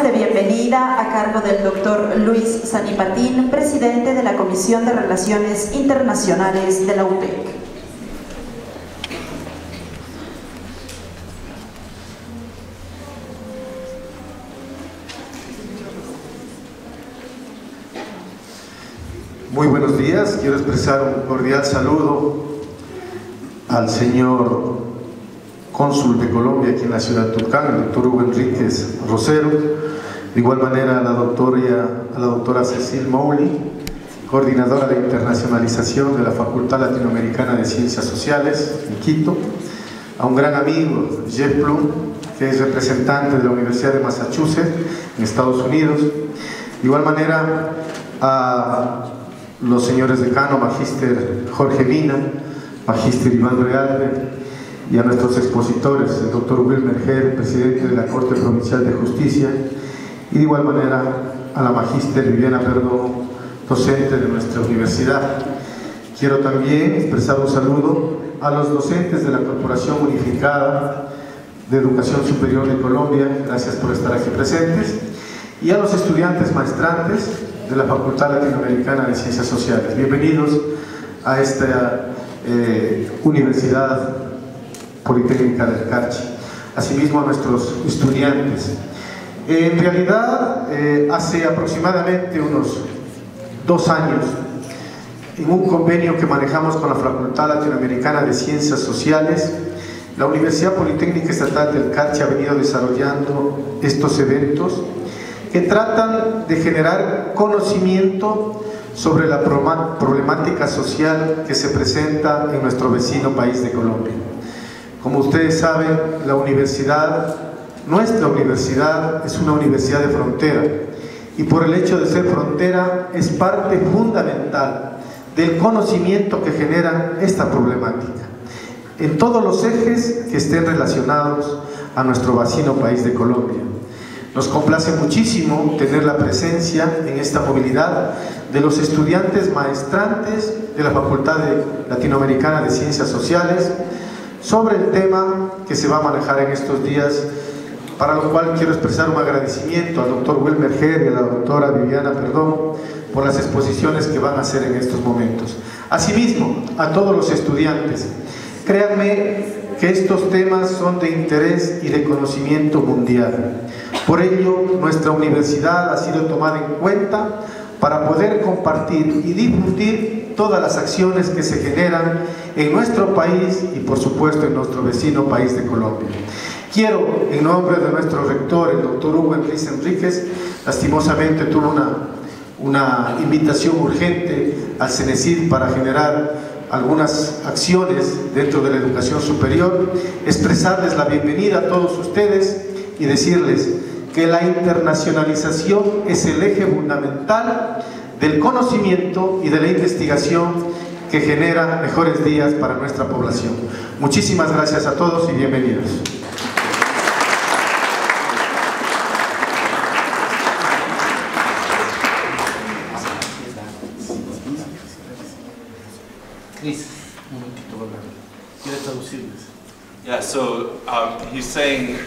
de bienvenida a cargo del doctor Luis Sanipatín, presidente de la Comisión de Relaciones Internacionales de la UPEC. Muy buenos días, quiero expresar un cordial saludo al señor cónsul de Colombia aquí en la ciudad de Tulcán, el doctor Hugo Enríquez Rosero, de igual manera a la doctora Cecil Mowley, coordinadora de internacionalización de la Facultad Latinoamericana de Ciencias Sociales en Quito, a un gran amigo, Jeff Blum, que es representante de la Universidad de Massachusetts en Estados Unidos, de igual manera a los señores decanos, magíster Jorge Mina, magíster Iván Realbe, y a nuestros expositores, el doctor Wilmer Ger, presidente de la Corte Provincial de Justicia, y de igual manera a la magíster Viviana Perdomo, docente de nuestra universidad. Quiero también expresar un saludo a los docentes de la Corporación Unificada de Educación Superior de Colombia, gracias por estar aquí presentes, y a los estudiantes maestrantes de la Facultad Latinoamericana de Ciencias Sociales. Bienvenidos a esta Universidad Politécnica del Carchi. Asimismo a nuestros estudiantes. En realidad, hace aproximadamente unos 2 años, en un convenio que manejamos con la Facultad Latinoamericana de Ciencias Sociales, la Universidad Politécnica Estatal del Carchi ha venido desarrollando estos eventos que tratan de generar conocimiento sobre la problemática social que se presenta en nuestro vecino país de Colombia. Como ustedes saben, nuestra universidad es una universidad de frontera, y por el hecho de ser frontera es parte fundamental del conocimiento que genera esta problemática en todos los ejes que estén relacionados a nuestro vecino país de Colombia. Nos complace muchísimo tener la presencia en esta movilidad de los estudiantes maestrantes de la Facultad Latinoamericana de Ciencias Sociales sobre el tema que se va a manejar en estos días, para lo cual quiero expresar un agradecimiento al doctor Wilmer Ger y a la doctora Viviana Perdomo por las exposiciones que van a hacer en estos momentos. Asimismo, a todos los estudiantes, créanme que estos temas son de interés y de conocimiento mundial. Por ello, nuestra universidad ha sido tomada en cuenta para poder compartir y difundir todas las acciones que se generan en nuestro país y por supuesto en nuestro vecino país de Colombia. Quiero, en nombre de nuestro rector, el doctor Hugo Enríquez, lastimosamente tuvo una invitación urgente al CENESID para generar algunas acciones dentro de la educación superior, expresarles la bienvenida a todos ustedes y decirles que la internacionalización es el eje fundamental del conocimiento y de la investigación que genera mejores días para nuestra población. Muchísimas gracias a todos y bienvenidos. Yeah, so he's saying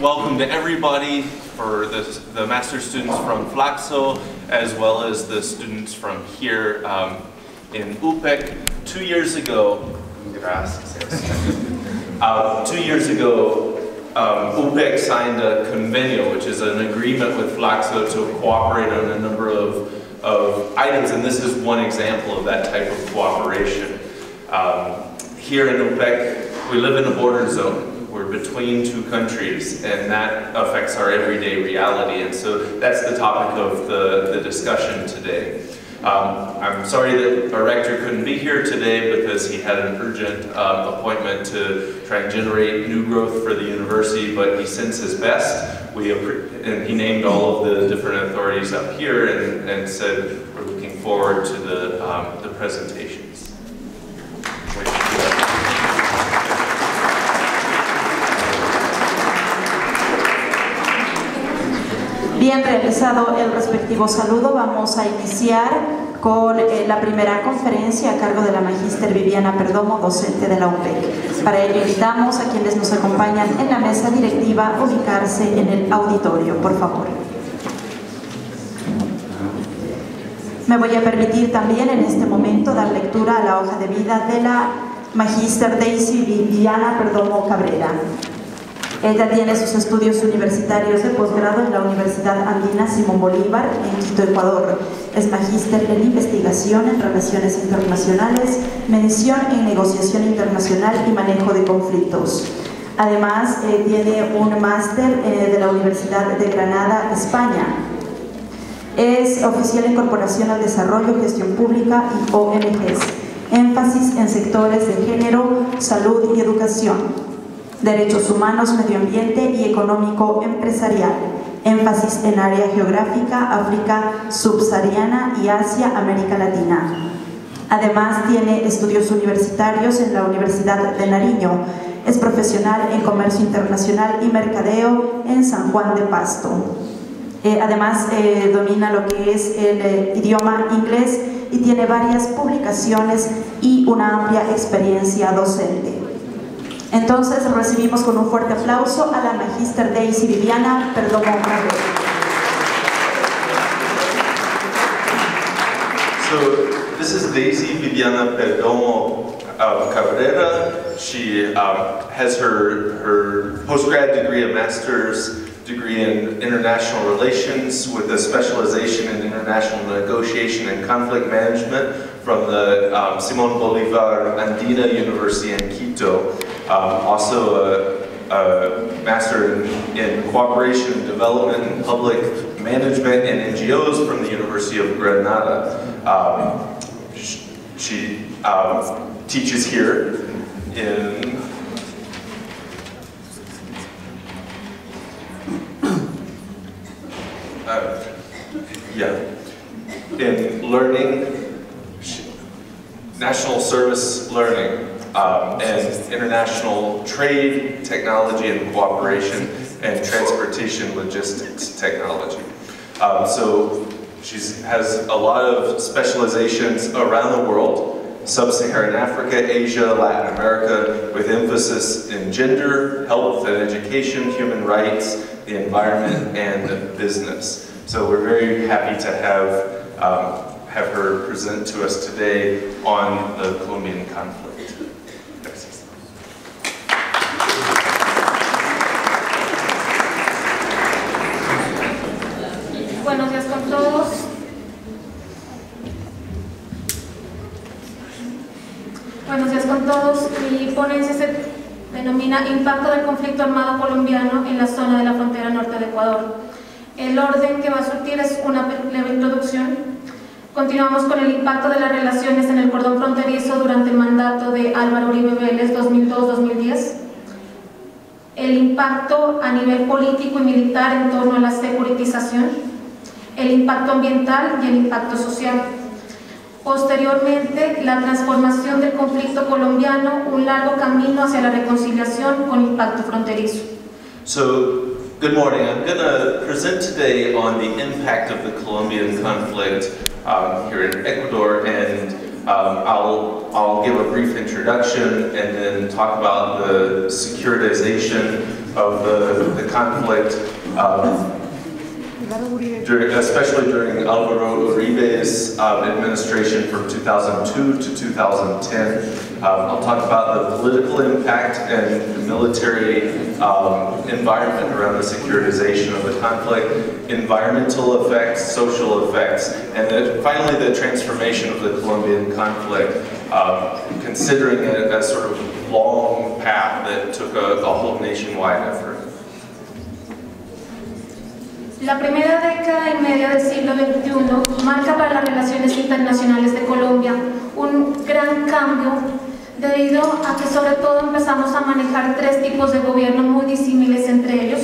welcome to everybody, for the master students from Flaxo, as well as the students from here in UPEC. 2 years ago, UPEC signed a convenio, which is an agreement with Flaxo to cooperate on a number of items, and this is one example of that type of cooperation. Here in UPEC, we live in a border zone. We're between 2 countries, and that affects our everyday reality, and so that's the topic of the discussion today. I'm sorry that our rector couldn't be here today because he had an urgent appointment to try and generate new growth for the university, but he sends his best. And he named all of the different authorities up here and said we're looking forward to the presentations. Bien realizado el respectivo saludo, vamos a iniciar con la primera conferencia a cargo de la magíster Viviana Perdomo, docente de la UPEC. Para ello invitamos a quienes nos acompañan en la mesa directiva a ubicarse en el auditorio, por favor. Me voy a permitir también en este momento dar lectura a la hoja de vida de la magíster Daisy Viviana Perdomo Cabrera. Ella tiene sus estudios universitarios de posgrado en la Universidad Andina Simón Bolívar, en Quito, Ecuador. Es magíster en investigación en relaciones internacionales, mención en negociación internacional y manejo de conflictos. Además, tiene un máster de la Universidad de Granada, España. Es oficial en Corporación al Desarrollo, Gestión Pública y ONGs. Énfasis en sectores de género, salud y educación. Derechos humanos, medio ambiente y económico empresarial. Énfasis en área geográfica, África subsahariana y Asia, América Latina. Además, tiene estudios universitarios en la Universidad de Nariño. Es profesional en comercio internacional y mercadeo en San Juan de Pasto. Además, domina lo que es el idioma inglés y tiene varias publicaciones y una amplia experiencia docente. Entonces recibimos con un fuerte aplauso a la magíster Daisy Viviana Perdomo Cabrera. So this is Daisy Viviana Perdomo Cabrera. She has her postgrad degree, a master's degree in international relations with a specialization in international negotiation and conflict management from the Simón Bolívar Andina University in Quito. Also a master in cooperation and development and public management and NGOs from the University of Granada. She teaches here in in learning, national service learning, and international trade, technology and cooperation, and transportation logistics technology. So she has a lot of specializations around the world: Sub-Saharan Africa, Asia, Latin America, with emphasis in gender, health and education, human rights, the environment, and business. So we're very happy to have her present to us today on the Colombian conflict. Buenos días con todos. Buenos días con todos. Mi ponencia se denomina Impacto del conflicto armado colombiano en la zona de la frontera norte de Ecuador. El orden que va a surtir es una leve introducción. Continuamos con el impacto de las relaciones en el cordón fronterizo durante el mandato de Álvaro Uribe Vélez 2002-2010. El impacto a nivel político y militar en torno a la securitización. El impacto ambiental y el impacto social. Posteriormente, la transformación del conflicto colombiano, un largo camino hacia la reconciliación con impacto fronterizo. So, good morning. I'm going to present today on the impact of the Colombian conflict here in Ecuador, and I'll give a brief introduction and then talk about the securitization of the conflict, especially during Álvaro Uribe's administration from 2002 to 2010. I'll talk about the political impact and the military environment around the securitization of the conflict, environmental effects, social effects, and then finally the transformation of the Colombian conflict, considering it as sort of long path that took a whole nationwide effort. La primera década y media del siglo XXI marca para las relaciones internacionales de Colombia un gran cambio debido a que sobre todo empezamos a manejar tres tipos de gobierno muy disímiles entre ellos,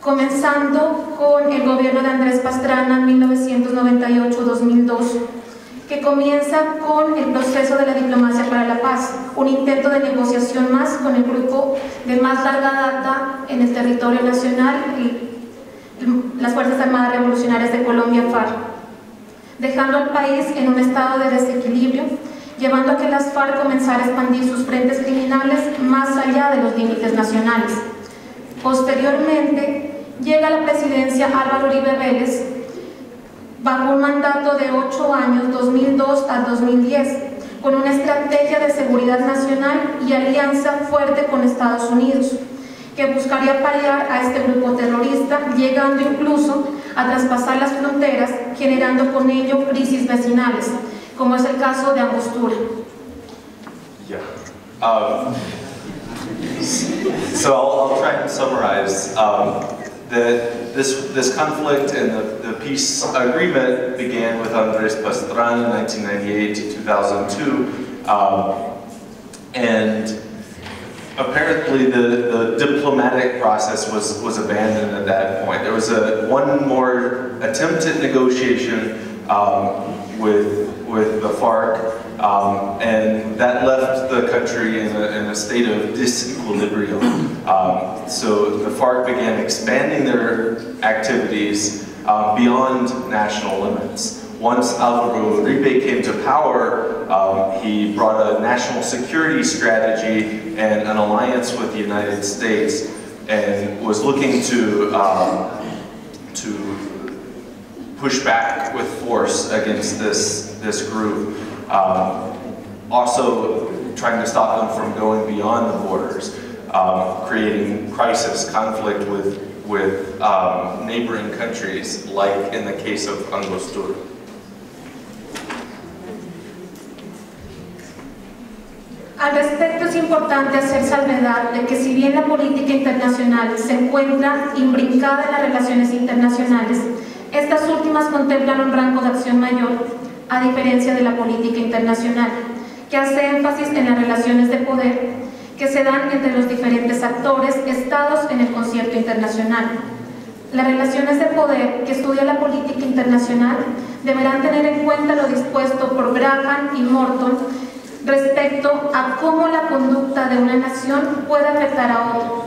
comenzando con el gobierno de Andrés Pastrana en 1998-2002, que comienza con el proceso de la diplomacia para la paz, un intento de negociación más con el grupo de más larga data en el territorio nacional, las Fuerzas Armadas Revolucionarias de Colombia, FARC. dejando al país en un estado de desequilibrio, llevando a que las FARC comenzara a expandir sus frentes criminales más allá de los límites nacionales. Posteriormente, llega a la presidencia Álvaro Uribe Vélez, bajo un mandato de 8 años, 2002 al 2010, con una estrategia de seguridad nacional y alianza fuerte con Estados Unidos, que buscaría paliar a este grupo terrorista, llegando incluso a traspasar las fronteras, generando con ello crisis vecinales, como es el caso de Angostura. Yeah. So I'll try and summarize. This conflict and the peace agreement began with Andrés Pastrana in 1998 to 2002, and apparently the diplomatic process was abandoned at that point. There was one more attempt at negotiation with the FARC, and that left the country in a state of disequilibrium. So the FARC began expanding their activities beyond national limits. Once Álvaro Uribe came to power, he brought a national security strategy and an alliance with the United States, and was looking to push back with force against this group. Also trying to stop them from going beyond the borders, creating crisis, conflict with neighboring countries, like in the case of Angostura. Al respecto, es importante hacer salvedad de que si bien la política internacional se encuentra imbrincada en las relaciones internacionales, estas últimas contemplan un rango de acción mayor, a diferencia de la política internacional, que hace énfasis en las relaciones de poder que se dan entre los diferentes actores, estados en el concierto internacional. Las relaciones de poder que estudia la política internacional deberán tener en cuenta lo dispuesto por Graham y Morton respecto a cómo la conducta de una nación puede afectar a otro.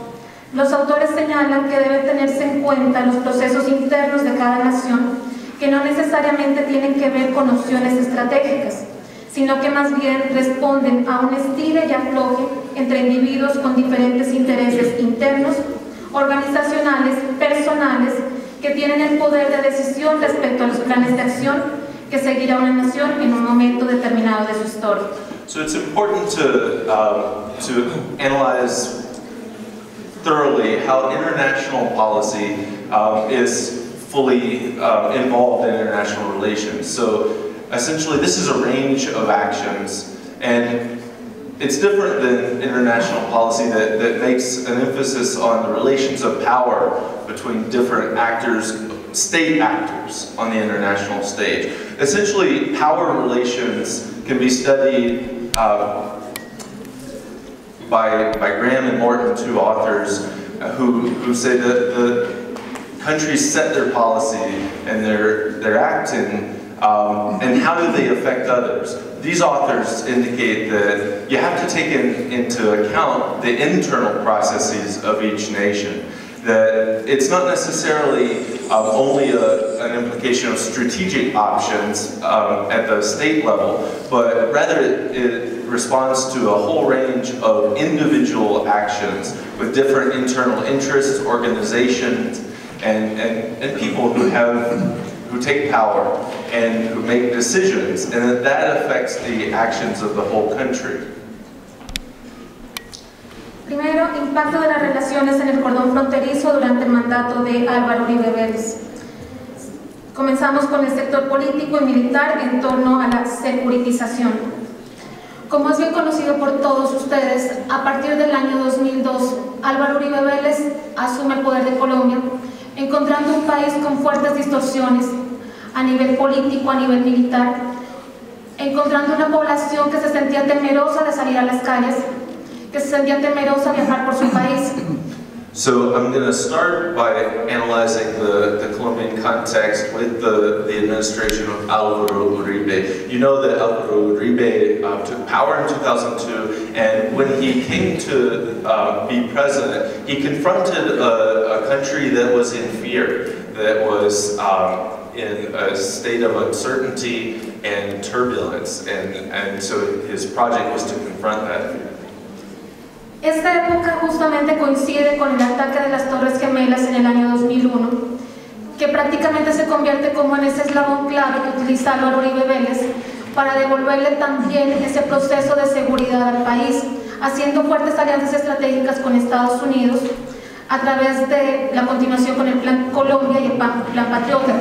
Los autores señalan que deben tenerse en cuenta los procesos internos de cada nación, que no necesariamente tienen que ver con opciones estratégicas, sino que más bien responden a un estire y afloje entre individuos con diferentes intereses internos, organizacionales, personales, que tienen el poder de decisión respecto a los planes de acción que seguirá una nación en un momento determinado de su historia. So it's important to analyze thoroughly how international policy is fully involved in international relations. So essentially this is a range of actions, and it's different than international policy that makes an emphasis on the relations of power between different actors, state actors on the international stage. Essentially, power relations can be studied by Graham and Morton, two authors, who say that the countries set their policy and their acting, and how do they affect others. These authors indicate that you have to take into account the internal processes of each nation. That it's not necessarily only an implication of strategic options at the state level, but rather it responds to a whole range of individual actions with different internal interests, organizations, and people who take power and who make decisions, and that affects the actions of the whole country. Primero, impacto de las relaciones en el cordón fronterizo durante el mandato de Álvaro Uribe Vélez. Comenzamos con el sector político y militar en torno a la securitización. Como es bien conocido por todos ustedes, a partir del año 2002, Álvaro Uribe Vélez asume el poder de Colombia, encontrando un país con fuertes distorsiones a nivel político, a nivel militar, encontrando una población que se sentía temerosa de salir a las calles, que se sentía temerosa de viajar por su país. So I'm going to start by analyzing the Colombian context with the administration of Álvaro Uribe. You know that Álvaro Uribe took power in 2002, and when he came to be president, he confronted a country that was in fear, that was in a state of uncertainty and turbulence, and so his project was to confront that. Esta época justamente coincide con el ataque de las Torres Gemelas en el año 2001, que prácticamente se convierte como en ese eslabón clave que utiliza Álvaro Uribe Vélez para devolverle también ese proceso de seguridad al país, haciendo fuertes alianzas estratégicas con Estados Unidos a través de la continuación con el Plan Colombia y el Plan Patriota.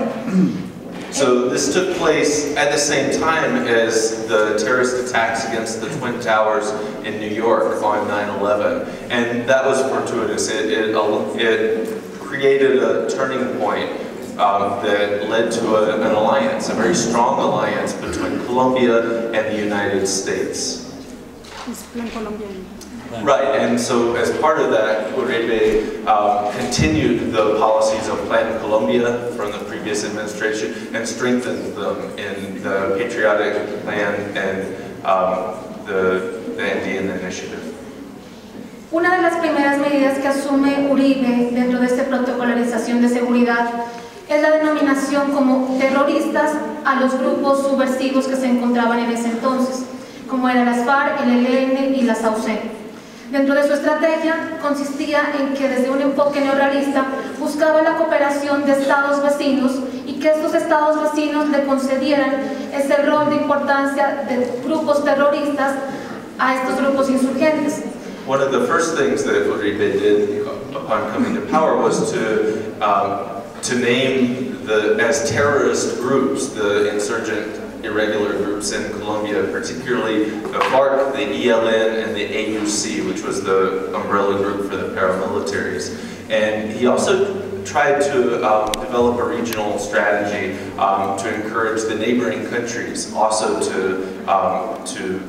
So this took place at the same time as the terrorist attacks against the Twin Towers in New York on 9/11, and that was fortuitous. It created a turning point that led to an alliance, a very strong alliance between Colombia and the United States. Right, and so as part of that, Uribe continued the policies of Plan Colombia from the previous administration and strengthened them in the Patriotic Plan and the Andean Initiative. Una de las primeras medidas que asume Uribe dentro de esta protocolarización de seguridad es la denominación como terroristas a los grupos subversivos que se encontraban en ese entonces, como eran las FARC, el ELN y la SAUC. Dentro de su estrategia consistía en que desde un enfoque neorrealista buscaba la cooperación de estados vecinos y que estos estados vecinos le concedieran ese rol de importancia de grupos terroristas a estos grupos insurgentes. One of the first things that Uribe did upon coming to power was to name as terrorist groups the insurgent irregular groups in Colombia, particularly the FARC, the ELN, and the AUC, which was the umbrella group for the paramilitaries. And he also tried to develop a regional strategy to encourage the neighboring countries also to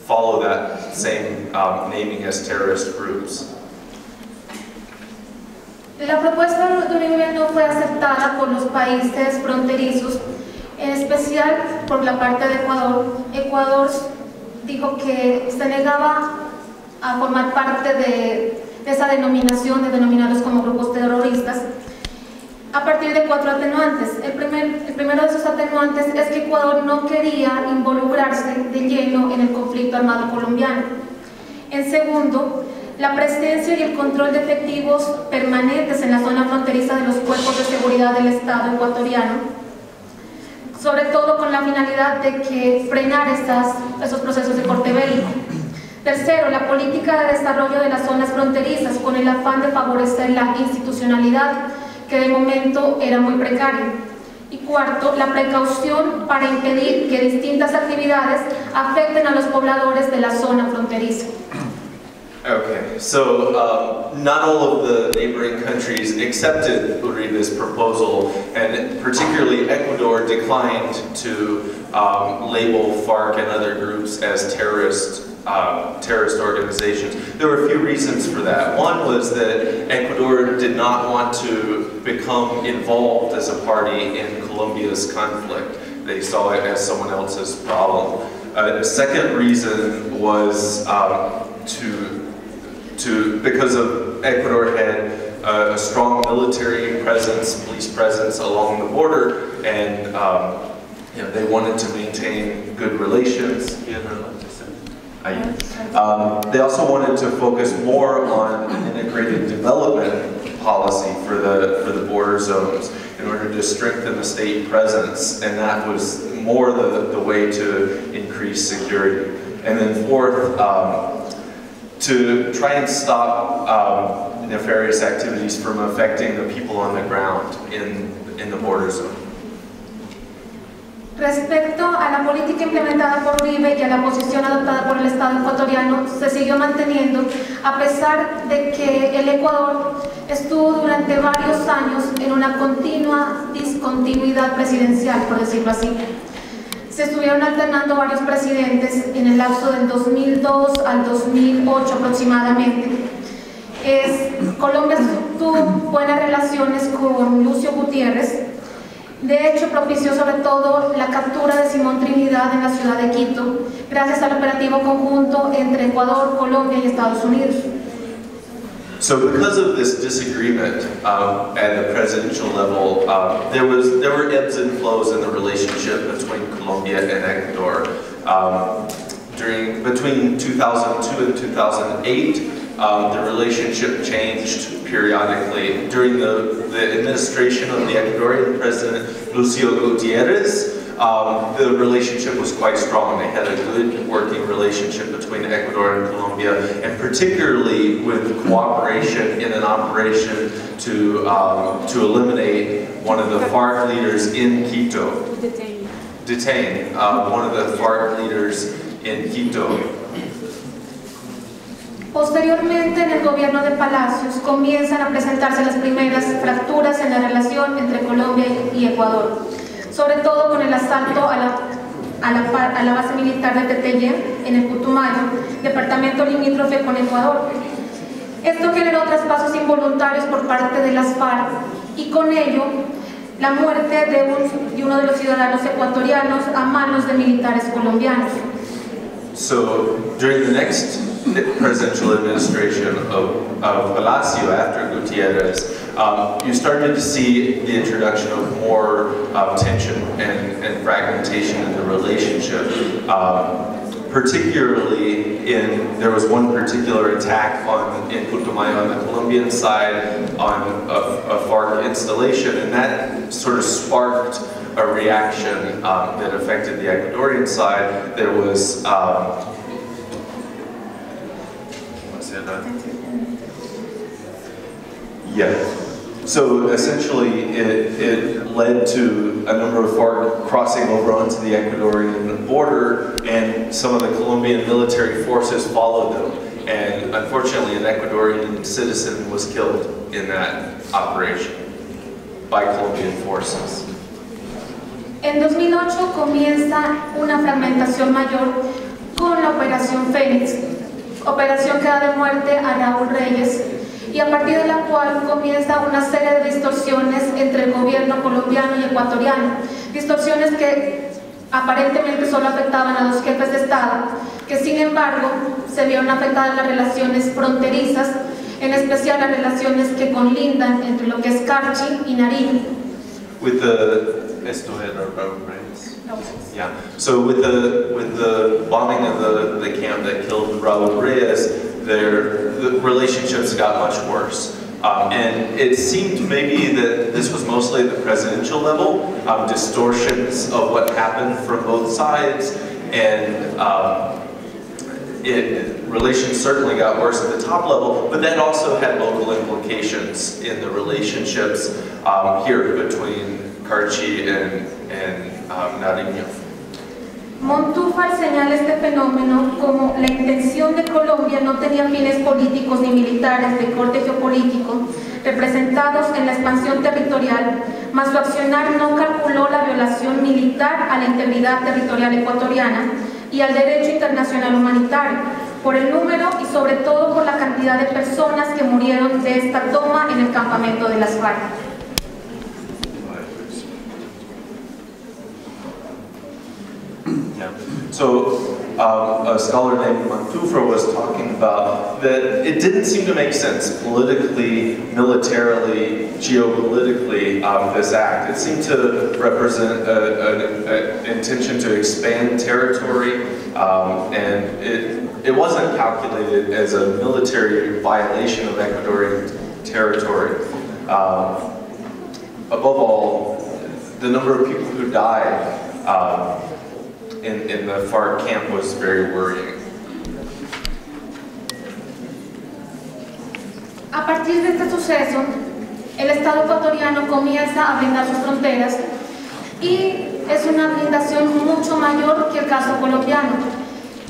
follow that same naming as terrorist groups. La propuesta de Uribe no fue aceptada por los países fronterizos, en especial por la parte de Ecuador. Ecuador dijo que se negaba a formar parte de esa denominación de denominarlos como grupos terroristas a partir de 4 atenuantes. El primero de esos atenuantes es que Ecuador no quería involucrarse de lleno en el conflicto armado colombiano. En segundo, la presencia y el control de efectivos permanentes en la zona fronteriza de los cuerpos de seguridad del Estado ecuatoriano, sobre todo con la finalidad de que frenar esos procesos de corte bélico. Tercero, la política de desarrollo de las zonas fronterizas con el afán de favorecer la institucionalidad, que de momento era muy precaria. Y cuarto, la precaución para impedir que distintas actividades afecten a los pobladores de la zona fronteriza. Okay, so not all of the neighboring countries accepted Uribe's proposal, and particularly Ecuador declined to label FARC and other groups as terrorist organizations. There were a few reasons for that. One was that Ecuador did not want to become involved as a party in Colombia's conflict. They saw it as someone else's problem. The second reason was because of Ecuador had a strong military presence, police presence along the border, and they wanted to maintain good relations. They also wanted to focus more on an integrated development policy for the border zones in order to strengthen the state presence, and that was more the way to increase security. And then fourth, to try and stop nefarious activities from affecting the people on the ground in the border zone. Respecto a la política implementada por Uribe y a la posición adoptada por el Estado ecuatoriano, se siguió manteniendo a pesar de que el Ecuador estuvo durante varios años en una continua discontinuidad presidencial, por decirlo así. Se estuvieron alternando varios presidentes en el lapso del 2002 al 2008 aproximadamente. Colombia tuvo buenas relaciones con Lucio Gutiérrez. De hecho, propició sobre todo la captura de Simón Trinidad en la ciudad de Quito, gracias al operativo conjunto entre Ecuador, Colombia y Estados Unidos. So because of this disagreement at the presidential level, there were ebbs and flows in the relationship between Colombia and Ecuador. Between 2002 and 2008, the relationship changed periodically. During the administration of the Ecuadorian president, Lucio Gutierrez, the relationship was quite strong. They had a good working relationship between Ecuador and Colombia, and particularly with cooperation in an operation to eliminate one of the FARC leaders in Quito. Detain one of the FARC leaders in Quito. Posteriormente, en el gobierno de Palacios, comienzan a presentarse las primeras fracturas en la relación entre Colombia y Ecuador, sobre todo con el asalto a la base militar de Teteyén, en el Putumayo, departamento limítrofe con Ecuador. Esto generó traspasos involuntarios por parte de las FARC y con ello la muerte de uno de los ciudadanos ecuatorianos a manos de militares colombianos. So during the next presidential administration of Palacio after Gutierrez, you started to see the introduction of more tension and fragmentation in the relationship. Particularly there was one particular attack in Putumayo on the Colombian side on a FARC installation, and that sort of sparked a reaction that affected the Ecuadorian side. There was so essentially it led to a number of FARC crossing over onto the Ecuadorian border, and some of the Colombian military forces followed them, and unfortunately an Ecuadorian citizen was killed in that operation by Colombian forces. En 2008 comienza una fragmentación mayor con la Operación Fénix, operación que da de muerte a Raúl Reyes, y a partir de la cual comienza una serie de distorsiones entre el gobierno colombiano y ecuatoriano, distorsiones que aparentemente solo afectaban a los jefes de Estado, que sin embargo se vieron afectadas las relaciones fronterizas, en especial las relaciones que conlindan entre lo que es Carchi y Nariño. Yeah. So with the bombing of the camp that killed Raúl Reyes, the relationships got much worse. And it seemed maybe that this was mostly at the presidential level, distortions of what happened from both sides, and relations certainly got worse at the top level, but that also had local implications in the relationships here between Carchi and Nariño. Montúfar señala este fenómeno como la intención de Colombia no tenía fines políticos ni militares de corte geopolítico representados en la expansión territorial, mas su accionar no calculó la violación militar a la integridad territorial ecuatoriana y al derecho internacional humanitario, por el número y sobre todo por la cantidad de personas que murieron de esta toma en el campamento de las FARC. So a scholar named Montúfar was talking about that it didn't seem to make sense politically, militarily, geopolitically, this act. It seemed to represent an intention to expand territory, and it wasn't calculated as a military violation of Ecuadorian territory. Above all, the number of people who died in the FARC camp was very worrying. A partir de este suceso, el Estado ecuatoriano comienza a blindar sus fronteras y es una blindación mucho mayor que el caso colombiano.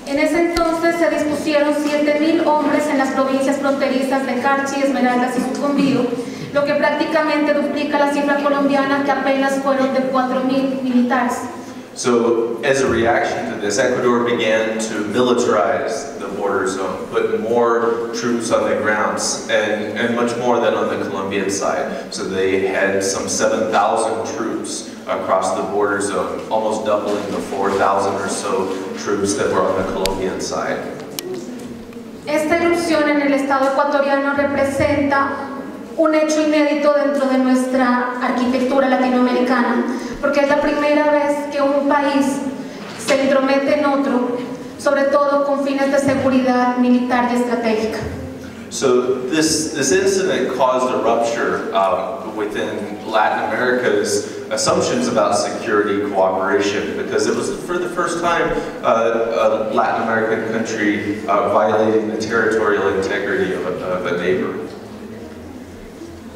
En ese entonces se dispusieron 7.000 hombres en las provincias fronterizas de Carchi, Esmeraldas y Sucumbío, lo que prácticamente duplica la cifra colombiana, que apenas fueron de 4.000 militares. So, as a reaction to this, Ecuador began to militarize the border zone, put more troops on the grounds, and much more than on the Colombian side. So they had some 7,000 troops across the border zone, almost doubling the 4,000 or so troops that were on the Colombian side. Esta producción en el estado ecuatoriano representa un hecho inédito dentro de nuestra arquitectura latinoamericana, porque es la primera vez que un país se entromete en otro, sobre todo con fines de seguridad militar y estratégica. So this incident caused a rupture within Latin America's assumptions about security cooperation, because it was for the first time a Latin American country violating the territorial integrity of a neighbor.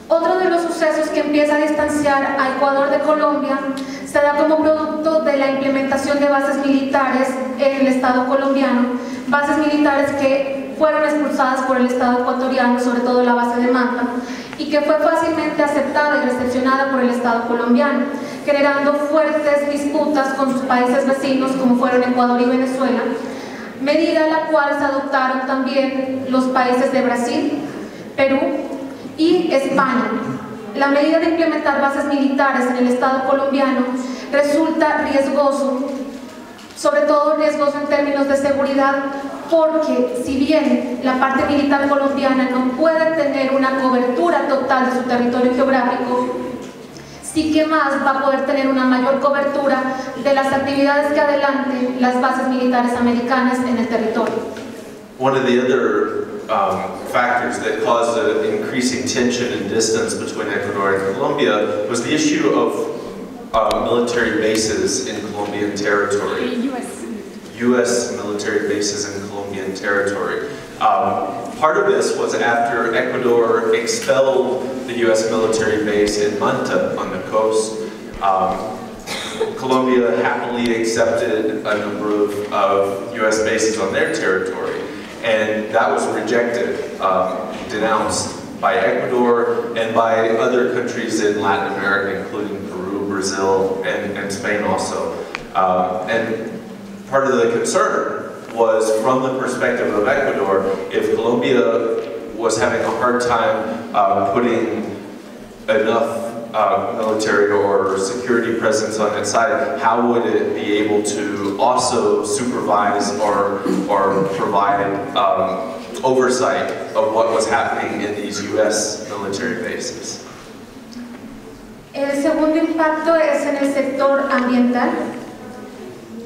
Otro de los sucesos que empieza a distanciar a Ecuador de Colombia se da como producto de la implementación de bases militares en el Estado colombiano, bases militares que fueron expulsadas por el Estado ecuatoriano, sobre todo la base de Manta, y que fue fácilmente aceptada y recepcionada por el Estado colombiano, generando fuertes disputas con sus países vecinos como fueron Ecuador y Venezuela, medida la cual se adoptaron también los países de Brasil, Perú y España. La medida de implementar bases militares en el Estado colombiano resulta riesgoso, sobre todo riesgoso en términos de seguridad, porque si bien la parte militar colombiana no puede tener una cobertura total de su territorio geográfico, sí que más va a poder tener una mayor cobertura de las actividades que adelanten las bases militares americanas en el territorio. One of the other factors that caused an increasing tension and distance between Ecuador and Colombia was the issue of military bases in Colombian territory. U.S. military bases in Colombian territory. Part of this was after Ecuador expelled the U.S. military base in Manta on the coast. Colombia happily accepted a number of U.S. bases on their territory, and that was rejected, denounced by Ecuador and by other countries in Latin America, including Peru, Brazil, and Spain also. And part of the concern was, from the perspective of Ecuador, if Colombia was having a hard time putting enough military or security presence on its side, how would it be able to also supervise or provide oversight of what was happening in these U.S. military bases? El segundo impacto es en el sector ambiental.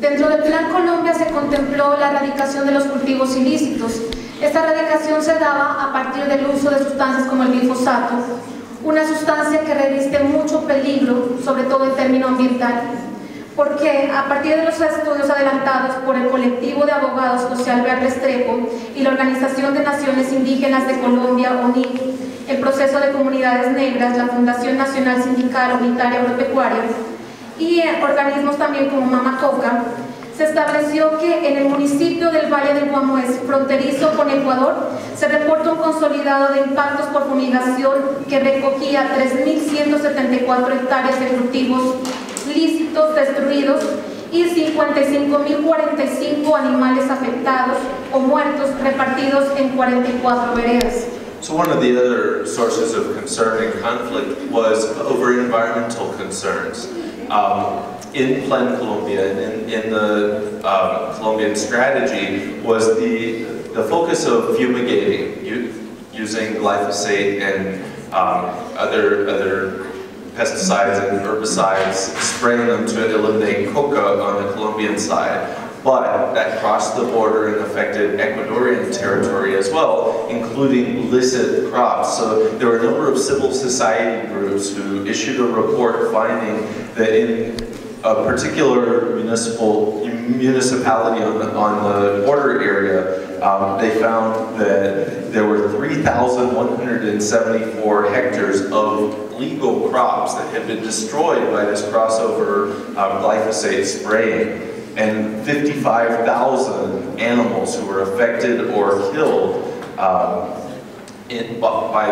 Dentro del Plan Colombia se contempló la erradicación de los cultivos ilícitos. Esta erradicación se daba a partir del uso de sustancias como el glifosato, una sustancia que reviste mucho peligro, sobre todo en término ambiental, porque a partir de los estudios adelantados por el colectivo de abogados José Alberto Restrepo y la Organización de Naciones Indígenas de Colombia, ONIC, el Proceso de Comunidades Negras, la Fundación Nacional Sindical Unitaria Agropecuaria y organismos también como Mamacoca, se estableció que en el municipio del Valle del Guamués, fronterizo con Ecuador, se reporta un consolidado de impactos por fumigación que recogía 3.174 hectáreas de cultivos lícitos destruidos y 55.045 animales afectados o muertos repartidos en 44 veredas. So one of the other sources of concern and conflict was over environmental concerns. In Plan Colombia and in the Colombian strategy was the focus of fumigating, using glyphosate and other pesticides and herbicides, spraying them to eliminate coca on the Colombian side. But that crossed the border and affected Ecuadorian territory as well, including illicit crops. So there were a number of civil society groups who issued a report finding that in a particular municipality on the border area, they found that there were 3,174 hectares of legal crops that had been destroyed by this crossover glyphosate spraying, and 55,000 animals who were affected or killed by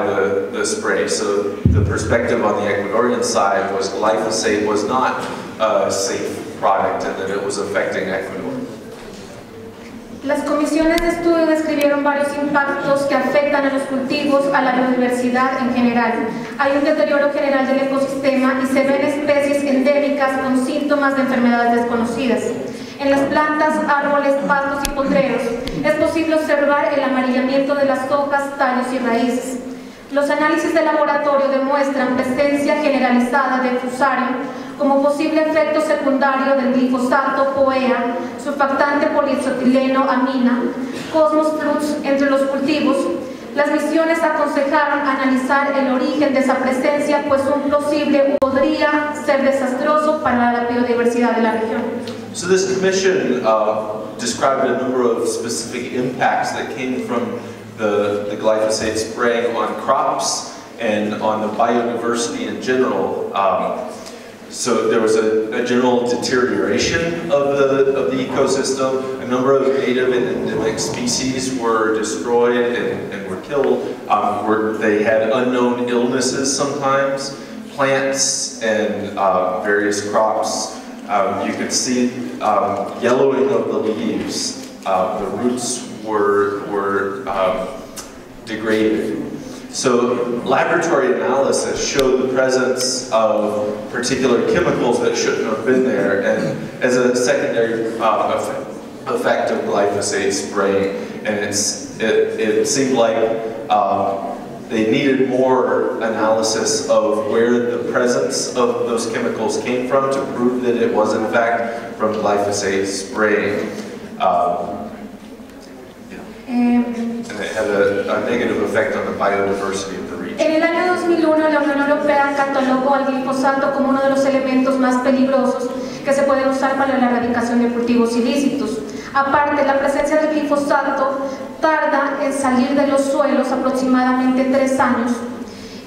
the spray. So the perspective on the Ecuadorian side was glyphosate was not a safe product and that it was affecting Ecuador. Las comisiones de estudio describieron varios impactos que afectan a los cultivos, a la biodiversidad en general. Hay un deterioro general del ecosistema y se ven especies endémicas con síntomas de enfermedades desconocidas. En las plantas, árboles, pastos y potreros es posible observar el amarillamiento de las hojas, tallos y raíces. Los análisis de laboratorio demuestran presencia generalizada de fusario como posible efecto secundario del glifosato, POEA, surfactante poliisotileno amina, Cosmos Flux entre los cultivos. Las misiones aconsejaron analizar el origen de esa presencia, pues un posible podría ser desastroso para la biodiversidad de la región. So this commission described a number of specific impacts that came from the glyphosate spraying on crops and on the biodiversity in general. So there was a general deterioration of the ecosystem. A number of native and endemic species were destroyed and were killed. They had unknown illnesses sometimes. Plants and various crops. You could see yellowing of the leaves. The roots were degraded. So laboratory analysis showed the presence of particular chemicals that shouldn't have been there, and as a secondary effect of glyphosate spraying. And it seemed like they needed more analysis of where the presence of those chemicals came from to prove that it was in fact from glyphosate spraying. And it had a negative effect on the biodiversity of the region. En el año 2001, la Unión Europea catalogó al glifosato como uno de los elementos más peligrosos que se pueden usar para la erradicación de cultivos ilícitos. Aparte, la presencia del glifosato tarda en salir de los suelos aproximadamente 3 años.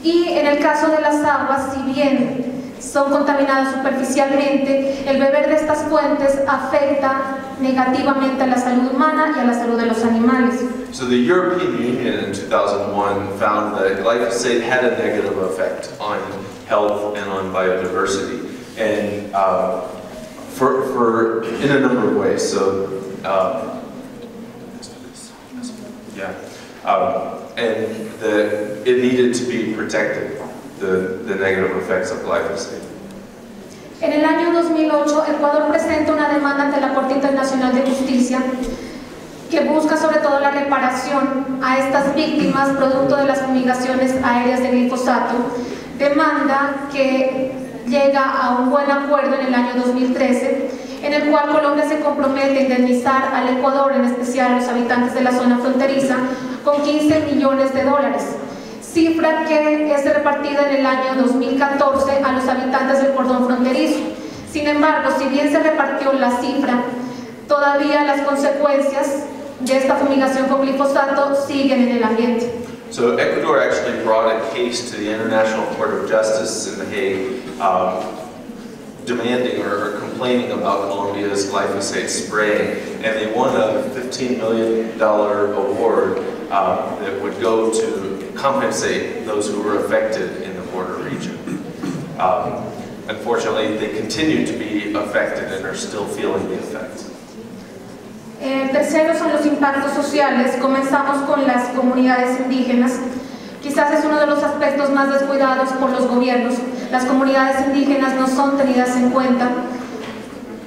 Y en el caso de las aguas, si bien son contaminadas superficialmente, el beber de estas fuentes afecta negativamente a la salud humana y a la salud de los animales. So the European Union in 2001 found that glyphosate had a negative effect on health and on biodiversity, and in a number of ways. So and that it needed to be protected, the negative effects of glyphosate. En el año 2008, Ecuador presenta una demanda ante la Corte Internacional de Justicia que busca sobre todo la reparación a estas víctimas producto de las fumigaciones aéreas de glifosato, demanda que llega a un buen acuerdo en el año 2013, en el cual Colombia se compromete a indemnizar al Ecuador, en especial a los habitantes de la zona fronteriza, con 15 millones de dólares, cifra que es repartida en el año 2014 a los habitantes del cordón fronterizo. Sin embargo, si bien se repartió la cifra, todavía las consecuencias de esta fumigación con glifosato siguen en el ambiente. So Ecuador actually brought a case to the International Court of Justice in The Hague, demanding or complaining about Colombia's glyphosate spraying, and they won a $15 million award that would go to compensate those who were affected in the border region. Unfortunately, they continue to be affected and are still feeling the effects. Tercero son los impactos sociales. Comenzamos con las comunidades indígenas. Quizás es uno de los aspectos más descuidados por los gobiernos. Las comunidades indígenas no son tenidas en cuenta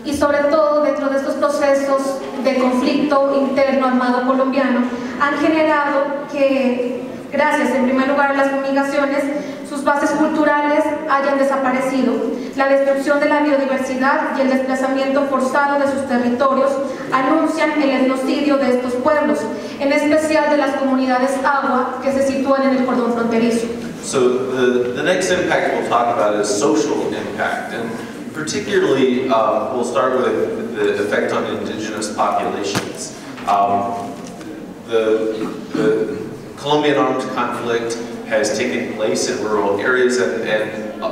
y sobre todo dentro de estos procesos de conflicto interno armado colombiano han generado que, gracias en primer lugar a las fumigaciones, sus bases culturales hayan desaparecido. La destrucción de la biodiversidad y el desplazamiento forzado de sus territorios anuncian el etnocidio de estos pueblos, en especial de las comunidades agua que se sitúan en el cordón fronterizo. So the next impact we'll talk about is social impact, and particularly we'll start with the effect on indigenous populations. The Colombian armed conflict has taken place in rural areas and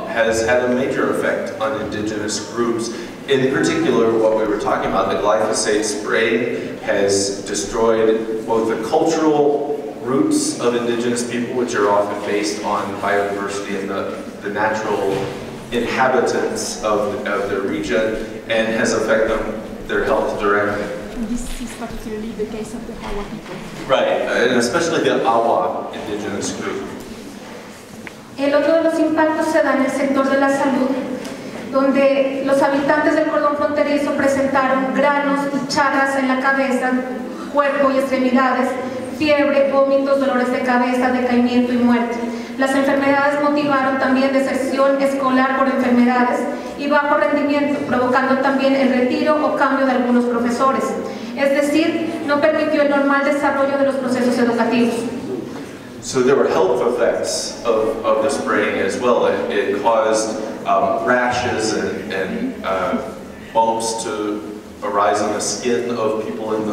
has had a major effect on indigenous groups. In particular, what we were talking about, the glyphosate spraying has destroyed both the cultural roots of indigenous people, which are often based on biodiversity and the natural inhabitants of the region, and has affected their health directly. And this is particularly the case of the Awa people. Right, and especially the Awa indigenous group. El otro de los impactos se da en el sector de la salud, donde los habitantes del cordón fronterizo presentaron granos y chagas en la cabeza, cuerpo y extremidades, fiebre, vómitos, dolores de cabeza, decaimiento y muerte. Las enfermedades motivaron también deserción escolar por enfermedades y bajo rendimiento, provocando también el retiro o cambio de algunos profesores. Es decir, no permitió el normal desarrollo de los procesos educativos. So there were health effects of the spraying as well. It caused rashes and bumps to arise on the skin of people in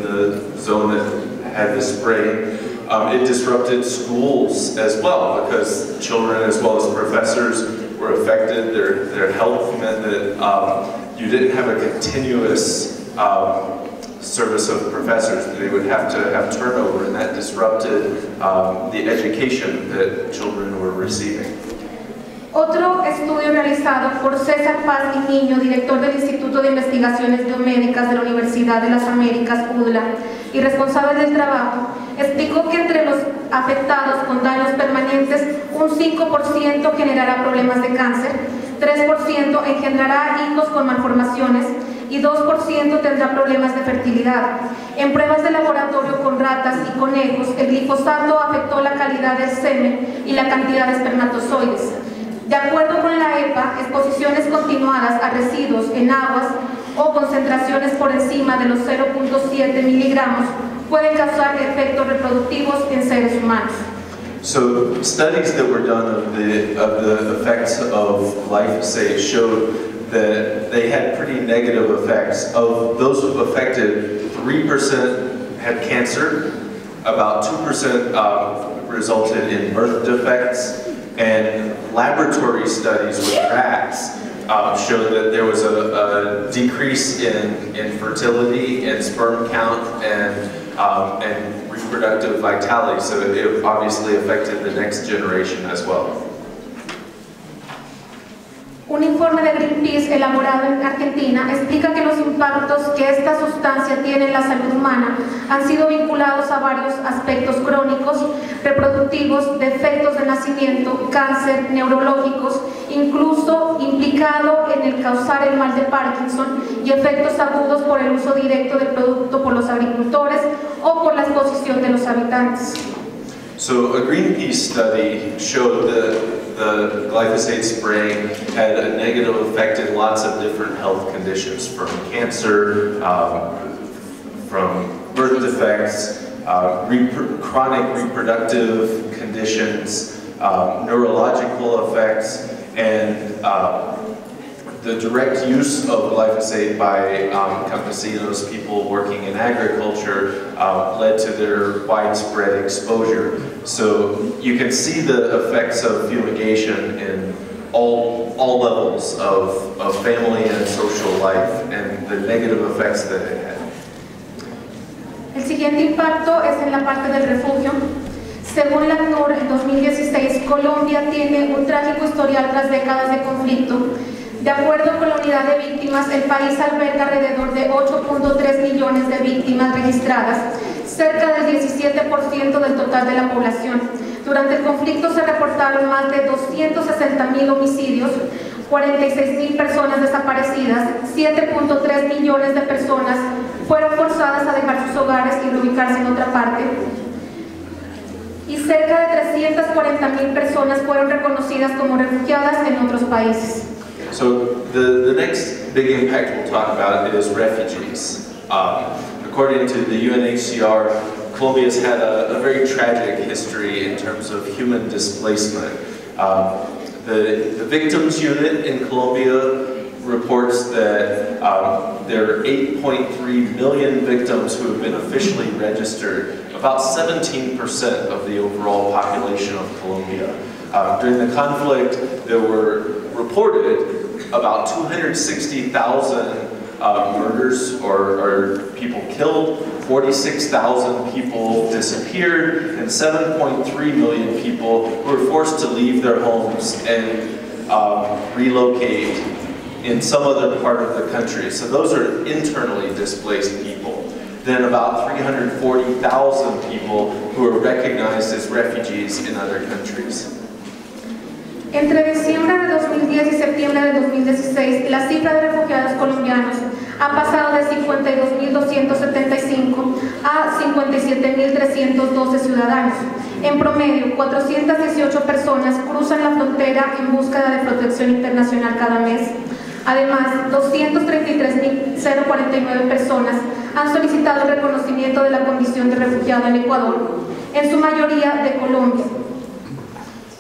the zone that had the spraying. It disrupted schools as well because children as well as professors were affected. Their health meant that you didn't have a continuous service of professors. They would have to have turnover, and that disrupted the education that children were receiving. Otro estudio realizado por César Paz y Niño, director del Instituto de Investigaciones Biomédicas de la Universidad de las Américas, UDLA, y responsable del trabajo, explicó que entre los afectados con daños permanentes, un 5% generará problemas de cáncer, 3% engendrará hijos con malformaciones y 2% tendrá problemas de fertilidad. En pruebas de laboratorio con ratas y conejos, el glifosato afectó la calidad del semen y la cantidad de espermatozoides. De acuerdo con la EPA, exposiciones continuadas a residuos en aguas o concentraciones por encima de los 0.7 miligramos pueden causar efectos reproductivos en seres humanos. So studies that were done of the effects of glyphosate showed that they had pretty negative effects. Of those who affected, 3% had cancer, about 2% resulted in birth defects, and laboratory studies with rats showed that there was a decrease in fertility and sperm count and reproductive vitality, so it obviously affected the next generation as well. Un informe de Greenpeace elaborado en Argentina explica que los impactos que esta sustancia tiene en la salud humana han sido vinculados a varios aspectos crónicos, reproductivos, defectos de nacimiento, cáncer, neurológicos, incluso implicado en el causar el mal de Parkinson y efectos agudos por el uso directo del producto por los agricultores o por la exposición de los habitantes. So a Greenpeace study showed that the glyphosate spraying had a negative effect in lots of different health conditions, from cancer, from birth defects, chronic reproductive conditions, neurological effects, and the direct use of glyphosate by campesinos, people working in agriculture, led to their widespread exposure. So you can see the effects of fumigation in all levels of family and social life, and the negative effects that it had. El siguiente impacto es en la parte del refugio. Según la ACNUR, en 2016, Colombia tiene un trágico historial tras décadas de conflicto. De acuerdo con la unidad de víctimas, el país alberga alrededor de 8.3 millones de víctimas registradas, cerca del 17% del total de la población. Durante el conflicto se reportaron más de 260.000 homicidios, 46.000 personas desaparecidas, 7.3 millones de personas fueron forzadas a dejar sus hogares y reubicarse en otra parte, y cerca de 340.000 personas fueron reconocidas como refugiadas en otros países. So the next big impact we'll talk about is refugees. According to the UNHCR, Colombia has had a very tragic history in terms of human displacement. The victims unit in Colombia reports that there are 8.3 million victims who have been officially registered, about 17% of the overall population of Colombia. During the conflict, there were reported about 260,000 murders or people killed, 46,000 people disappeared, and 7.3 million people who were forced to leave their homes and relocate in some other part of the country. So those are internally displaced people. Then about 340,000 people who are recognized as refugees in other countries. Entre diciembre de 2010 y septiembre de 2016, la cifra de refugiados colombianos ha pasado de 52.275 a 57.312 ciudadanos. En promedio, 418 personas cruzan la frontera en búsqueda de protección internacional cada mes. Además, 233.049 personas han solicitado el reconocimiento de la condición de refugiado en Ecuador, en su mayoría de Colombia.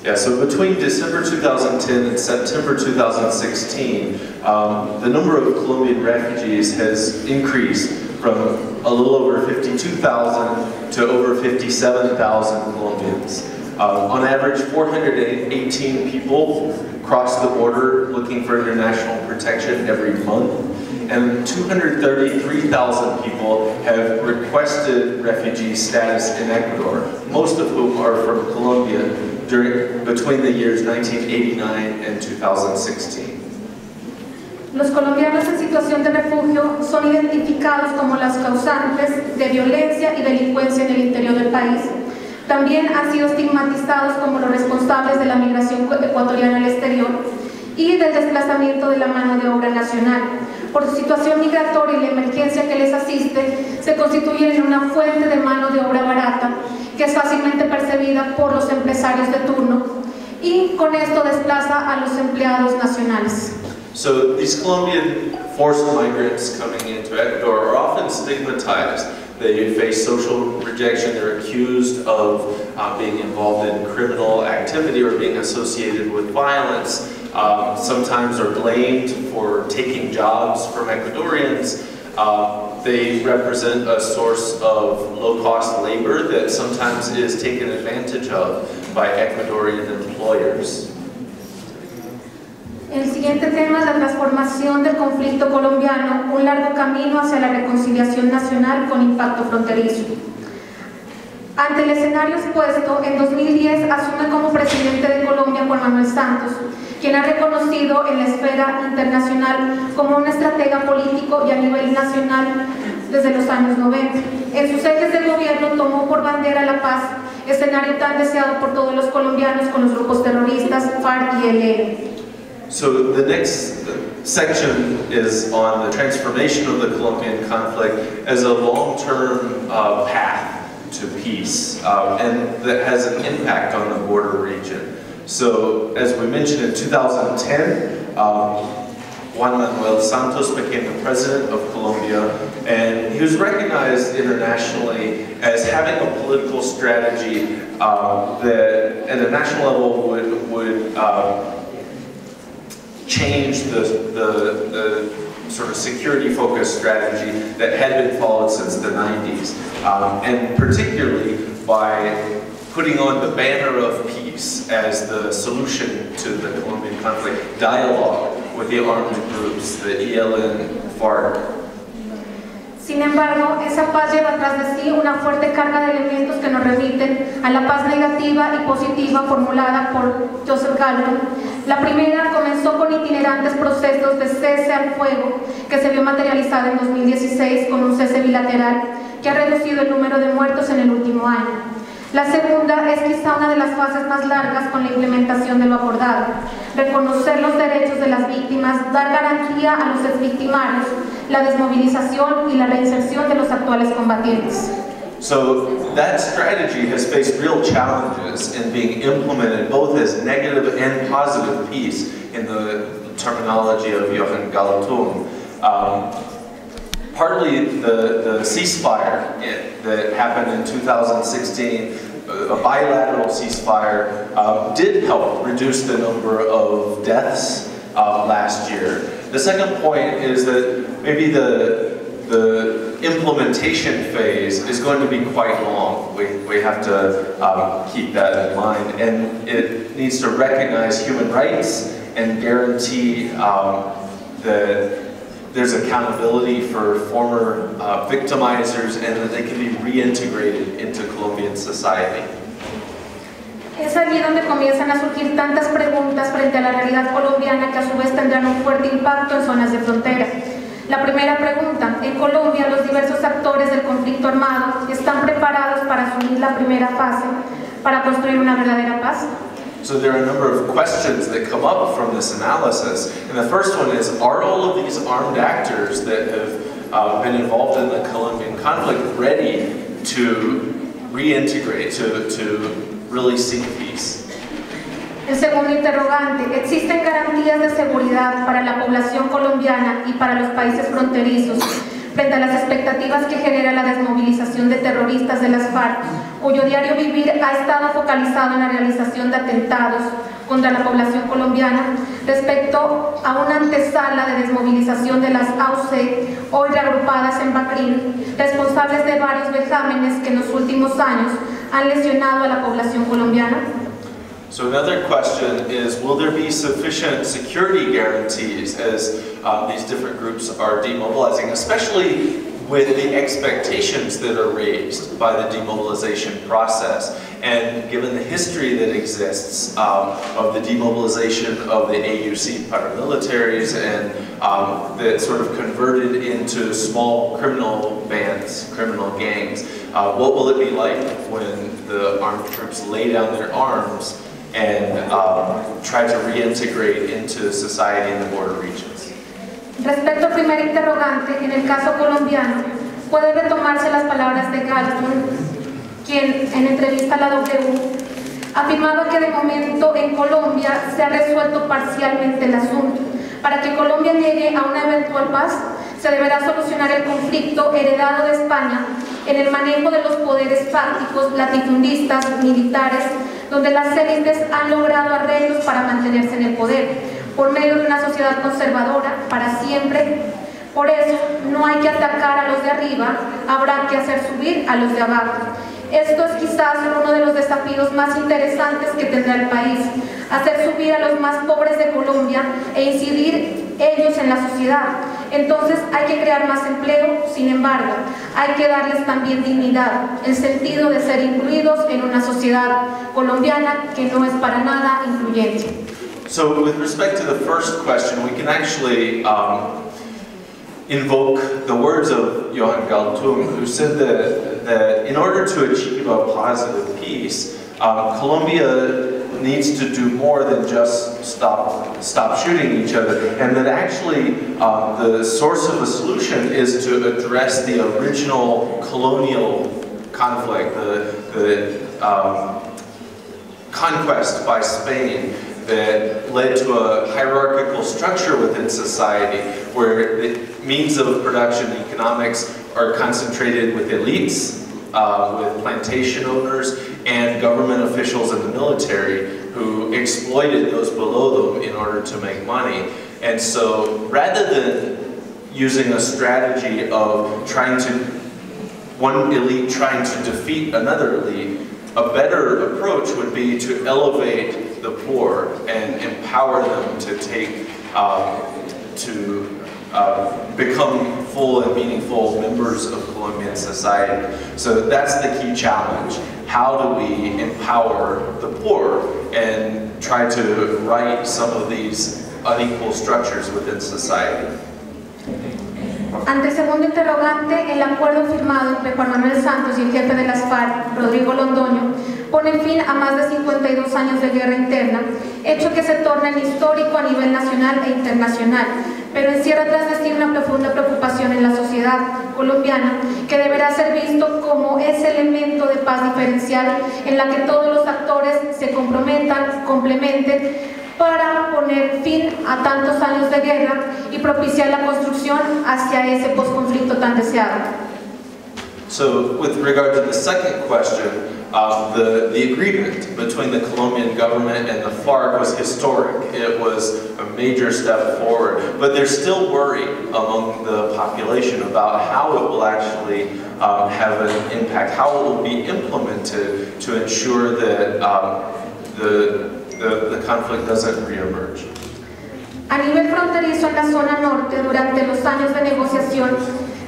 Yeah, so between December 2010 and September 2016, the number of Colombian refugees has increased from a little over 52,000 to over 57,000 Colombians. On average, 418 people cross the border looking for international protection every month, and 233,000 people have requested refugee status in Ecuador, most of whom are from Colombia between the years 1989 and 2016. Los colombianos en situación de refugio son identificados como las causantes de violencia y delincuencia en el interior del país. También han sido estigmatizados como los responsables de la migración ecuatoriana al exterior y del desplazamiento de la mano de obra nacional. Por su situación migratoria y la emergencia que les asiste, se constituyen en una fuente de mano de obra barata que es fácilmente percibida por los empresarios de turno y con esto desplaza a los empleados nacionales. So these Colombian forced migrants coming into Ecuador are often stigmatized. They face social rejection, they're accused of being involved in criminal activity or being associated with violence. Sometimes are blamed for taking jobs from Ecuadorians. They represent a source of low-cost labor that sometimes is taken advantage of by Ecuadorian employers. El siguiente tema es la transformación del conflicto colombiano, un largo camino hacia la reconciliación nacional con impacto fronterizo. Ante el escenario expuesto, en 2010 asume como presidente de Colombia Juan Manuel Santos, quien ha reconocido en la esfera internacional como un estratega político y a nivel nacional desde los años 90. En sus ejes de gobierno tomó por bandera la paz, escenario tan deseado por todos los colombianos con los grupos terroristas FARC y ELN. So the next section is on the transformation of the Colombian conflict as a long-term path to peace, and that has an impact on the border region. So as we mentioned in 2010, Juan Manuel Santos became the president of Colombia, and he was recognized internationally as having a political strategy that at a national level would change the sort of security-focused strategy that had been followed since the 90s, and particularly by putting on the banner of peace as the solution to the Colombian conflict, dialogue with the armed groups, the ELN, FARC. Sin embargo, esa paz lleva tras de sí una fuerte carga de elementos que nos remiten a la paz negativa y positiva formulada por Joseph Galton. La primera comenzó con itinerantes procesos de cese al fuego que se vio materializada en 2016 con un cese bilateral que ha reducido el número de muertos en el último año. La segunda es quizá una de las fases más largas con la implementación de lo acordado. Reconocer los derechos de las víctimas, dar garantía a los exvictimarios, la desmovilización y la reinserción de los actuales combatientes. So that strategy has faced real challenges in being implemented both as negative and positive peace in the terminology of Johan Galtung. Partly the ceasefire that happened in 2016, a bilateral ceasefire, did help reduce the number of deaths last year. The second point is that maybe the implementation phase is going to be quite long. We have to keep that in mind, and it needs to recognize human rights and guarantee that there's accountability for former victimizers and that they can be reintegrated into Colombian society. Es allí donde comienzan a surgir tantas preguntas frente a la realidad colombiana que a su vez tendrán un fuerte impacto en zonas de frontera. La primera pregunta, en Colombia los diversos actores del conflicto armado están preparados para asumir la primera fase, para construir una verdadera paz. So there are a number of questions that come up from this analysis. And the first one is, are all of these armed actors that have been involved in the Colombian conflict ready to reintegrate, to really seek peace? El segundo interrogante, ¿existen garantías de seguridad para la población colombiana y para los países fronterizos frente a las expectativas que genera la desmovilización de terroristas de las FARC, cuyo diario vivir ha estado focalizado en la realización de atentados contra la población colombiana, respecto a una antesala de desmovilización de las AUC, hoy reagrupadas en Bacrín, responsables de varios vejámenes que en los últimos años han lesionado a la población colombiana? So another question is, will there be sufficient security guarantees as these different groups are demobilizing, especially with the expectations that are raised by the demobilization process, and given the history that exists of the demobilization of the AUC paramilitaries and that sort of converted into small criminal bands, criminal gangs, what will it be like when the armed troops lay down their arms and try to reintegrate into society in the border regions? Respecto al primer interrogante, en el caso colombiano, puede retomarse las palabras de Galton, quien en entrevista a la W afirmaba que de momento en Colombia se ha resuelto parcialmente el asunto. Para que Colombia llegue a una eventual paz, se deberá solucionar el conflicto heredado de España en el manejo de los poderes fácticos, latifundistas, militares, donde las élites han logrado arreglos para mantenerse en el poder, por medio de una sociedad conservadora para siempre. Por eso, no hay que atacar a los de arriba, habrá que hacer subir a los de abajo. Esto es quizás uno de los desafíos más interesantes que tendrá el país, hacer subir a los más pobres de Colombia e incidir ellos en la sociedad. Entonces hay que crear más empleo, sin embargo, hay que darles también dignidad, el sentido de ser incluidos en una sociedad colombiana que no es para nada incluyente. So with respect to the first question, we can actually invoke the words of Johan Galtung, who said that in order to achieve a positive peace, Colombia needs to do more than just stop shooting each other, and that actually the source of the solution is to address the original colonial conflict, the conquest by Spain that led to a hierarchical structure within society where the means of production economics are concentrated with elites, with plantation owners, and government officials in the military who exploited those below them in order to make money. And so rather than using a strategy of one elite trying to defeat another elite, a better approach would be to elevate the poor and empower them to become full and meaningful members of Colombian society. So that's the key challenge. How do we empower the poor and try to right some of these unequal structures within society? Ante el segundo interrogante, el acuerdo firmado entre Juan Manuel Santos y el jefe de las FARC, Rodrigo Londoño, pone fin a más de 52 años de guerra interna, hecho que se torna en histórico a nivel nacional e internacional, pero encierra tras de sí una profunda preocupación en la sociedad colombiana que deberá ser visto como ese elemento de paz diferencial en la que todos los actores se comprometan, complementen, para poner fin a tantos años de guerra y propiciar la construcción hacia ese posconflicto tan deseado. So, with regard to the second question, the agreement between the Colombian government and the FARC was historic. It was a major step forward, but there's still worry among the population about how it will actually have an impact, how it will be implemented to ensure that the conflict doesn't reemerge. A nivel fronterizo en la zona norte, durante los años de negociación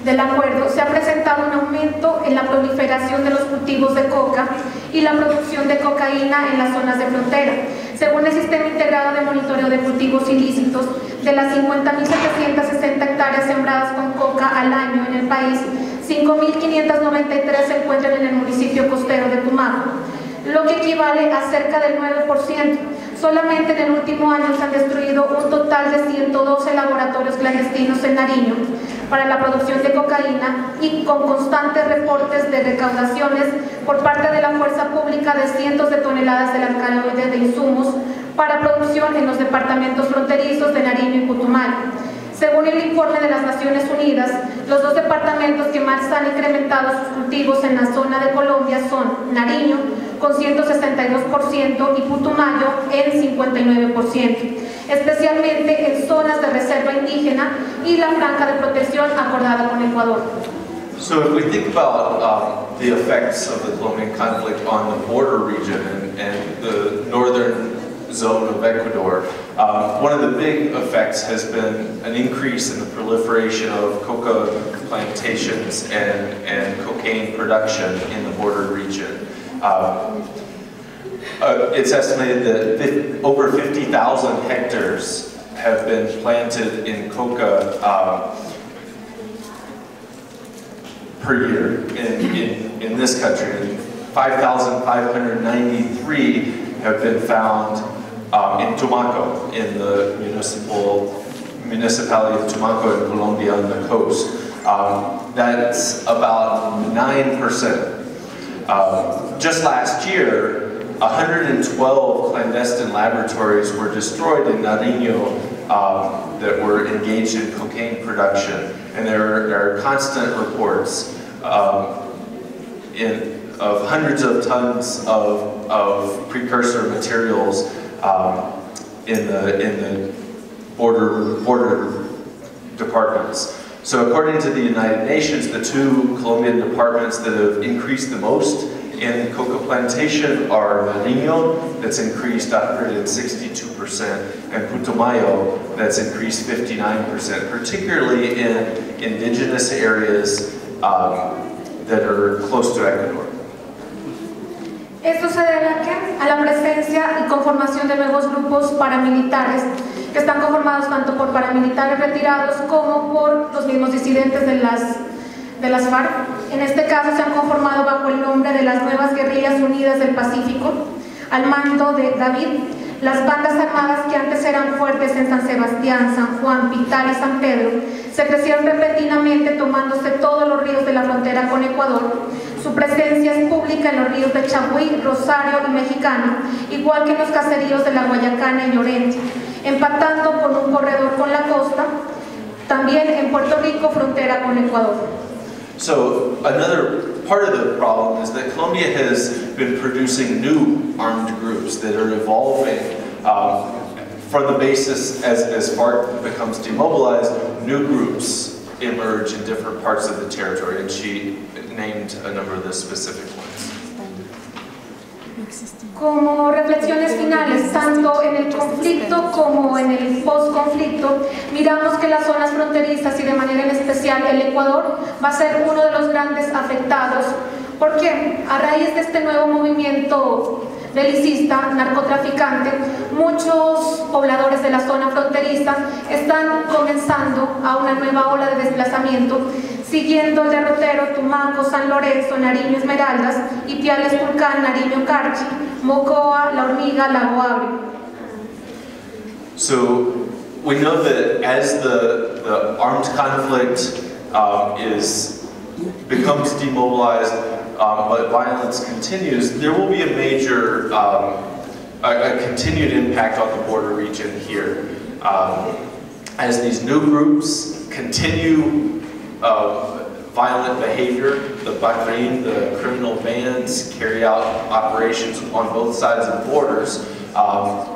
del acuerdo, se ha presentado un aumento en la proliferación de los cultivos de coca y la producción de cocaína en las zonas de frontera. Según el Sistema Integrado de Monitoreo de Cultivos Ilícitos, de las 50.760 hectáreas sembradas con coca al año en el país, 5.593 se encuentran en el municipio costero de Tumaco. lo que equivale a cerca del 9%. Solamente en el último año se han destruido un total de 112 laboratorios clandestinos en Nariño para la producción de cocaína y con constantes reportes de recaudaciones por parte de la fuerza pública de cientos de toneladas del alcaloide de insumos para producción en los departamentos fronterizos de Nariño y Putumayo. Según el informe de las Naciones Unidas, los dos departamentos que más han incrementado sus cultivos en la zona de Colombia son Nariño, con 162%, y Putumayo, en 59%, especialmente en zonas de reserva indígena y la franja de protección acordada con Ecuador. So if we think about the effects of the Colombian conflict on the border region and the northern zone of Ecuador, one of the big effects has been an increase in the proliferation of coca plantations and cocaine production in the border region. It's estimated that over 50,000 hectares have been planted in coca per year in this country. 5,593 have been found in Tumaco, in the municipality of Tumaco in Colombia on the coast. That's about 9%. Just last year, 112 clandestine laboratories were destroyed in Nariño that were engaged in cocaine production. And there are constant reports of hundreds of tons of precursor materials in the border departments. So according to the United Nations, the two Colombian departments that have increased the most in coca plantation are Nariño, that's increased 162%, and Putumayo, that's increased 59%, particularly in indigenous areas that are close to Ecuador. Esto se debe a la presencia y conformación de nuevos grupos paramilitares que están conformados tanto por paramilitares retirados como por los mismos disidentes de las FARC. En este caso se han conformado bajo el nombre de las Nuevas Guerrillas Unidas del Pacífico, al mando de David. Las bandas armadas que antes eran fuertes en San Sebastián, San Juan, Pital y San Pedro se crecieron repentinamente tomándose todos los ríos de la frontera con Ecuador. Su presencia es pública en los ríos de Chagüí, Rosario y Mexicano, igual que en los caseríos de La Guayacana y Llorente, empatando con un corredor con la costa, también en Puerto Rico, frontera con Ecuador. So another part of the problem is that Colombia has been producing new armed groups that are evolving from the basis as FARC becomes demobilized. New groups emerge in different parts of the territory, and she named a number of the specific ones. Como reflexiones finales, tanto en el conflicto como en el post-conflicto, miramos que las zonas fronterizas y de manera en especial el Ecuador va a ser uno de los grandes afectados, porque a raíz de este nuevo movimiento belicista, narcotraficante, muchos pobladores de la zona fronteriza están comenzando a una nueva ola de desplazamiento, siguiendo el derrotero Tumaco, San Lorenzo, Nariño, Esmeraldas, Ipiales, Tulcán, Nariño, Carchi, Mocoa, La Hormiga, Lago Agrio. So we know that as the armed conflict becomes demobilized, but violence continues, there will be a major, a continued impact on the border region here. As these new groups continue violent behavior, the Bakrin, the criminal bands carry out operations on both sides of the borders,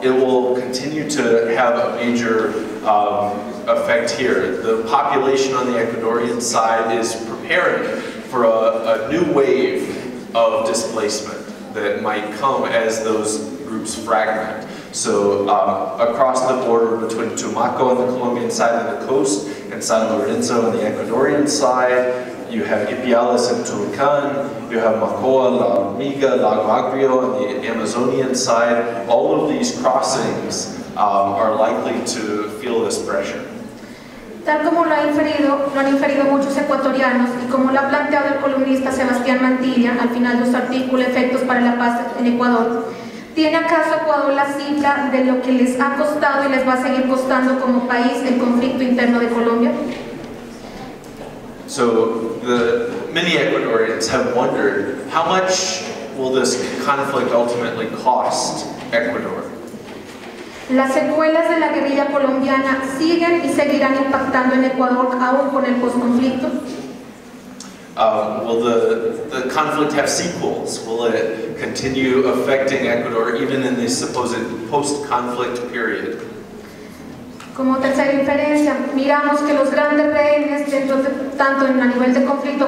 it will continue to have a major effect here. The population on the Ecuadorian side is preparing for a new wave of displacement that might come as those groups fragment. So across the border between Tumaco on the Colombian side of the coast and San Lorenzo on the Ecuadorian side, you have Ipiales and Tulcán, you have Mocoa, La Hormiga, Lago Agrio on the Amazonian side. All of these crossings are likely to feel this pressure. Tal como lo han inferido muchos ecuatorianos y como lo ha planteado el columnista Sebastián Mantilla al final de su artículo Efectos para la Paz en Ecuador, ¿tiene acaso Ecuador la cifra de lo que les ha costado y les va a seguir costando como país el conflicto interno de Colombia? So many Ecuadorians have wondered, how much will this conflict ultimately cost Ecuador? Las secuelas de la guerrilla colombiana siguen y seguirán impactando en Ecuador aún con el posconflicto. Will the conflict have sequels? Will it continue affecting Ecuador even in the supposed post-conflict period? Como tercera inferencia, miramos que los grandes rehenes, tanto a nivel de conflicto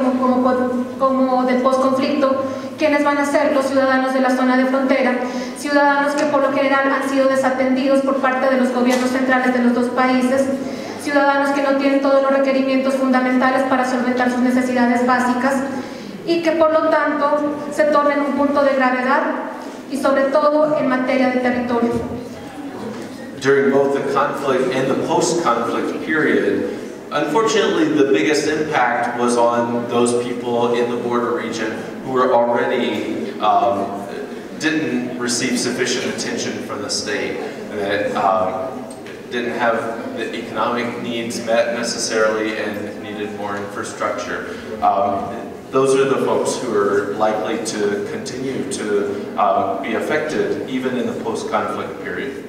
como del posconflicto, ¿quiénes van a ser? Los ciudadanos de la zona de frontera, ciudadanos que por lo general han sido desatendidos por parte de los gobiernos centrales de los dos países, ciudadanos que no tienen todos los requerimientos fundamentales para solventar sus necesidades básicas y que por lo tanto se tornan un punto de gravedad y sobre todo en materia de territorio. During both the conflict and the post-conflict period, unfortunately the biggest impact was on those people in the border region who were already didn't receive sufficient attention from the state, that didn't have the economic needs met necessarily and needed more infrastructure. Those are the folks who are likely to continue to be affected even in the post-conflict period.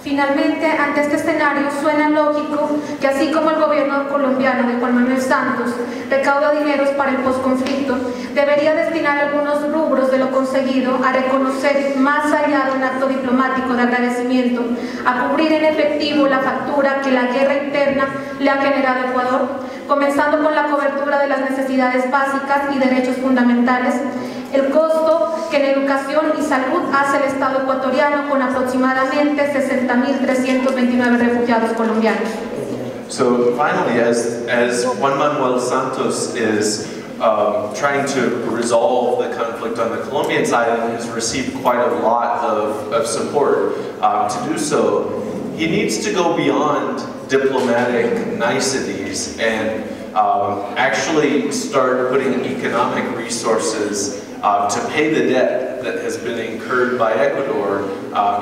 Finalmente, ante este escenario, suena lógico que así como el gobierno colombiano de Juan Manuel Santos recauda dineros para el posconflicto, debería destinar algunos rubros de lo conseguido a reconocer más allá de un acto diplomático de agradecimiento, a cubrir en efectivo la factura que la guerra interna le ha generado a Ecuador, comenzando con la cobertura de las necesidades básicas y derechos fundamentales, el costo que en educación y salud hace el Estado ecuatoriano con aproximadamente 60.329 refugiados colombianos. So finally, as Juan Manuel Santos is trying to resolve the conflict on the Colombian side and has received quite a lot of support to do so, he needs to go beyond diplomatic niceties and actually start putting economic resources to pay the debt that has been incurred by Ecuador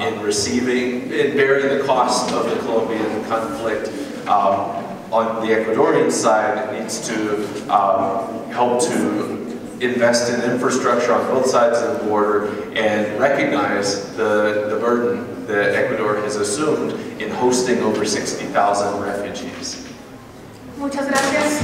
in bearing the cost of the Colombian conflict. On the Ecuadorian side, it needs to help to invest in infrastructure on both sides of the border and recognize the burden that Ecuador has assumed in hosting over 60,000 refugees. Muchas gracias.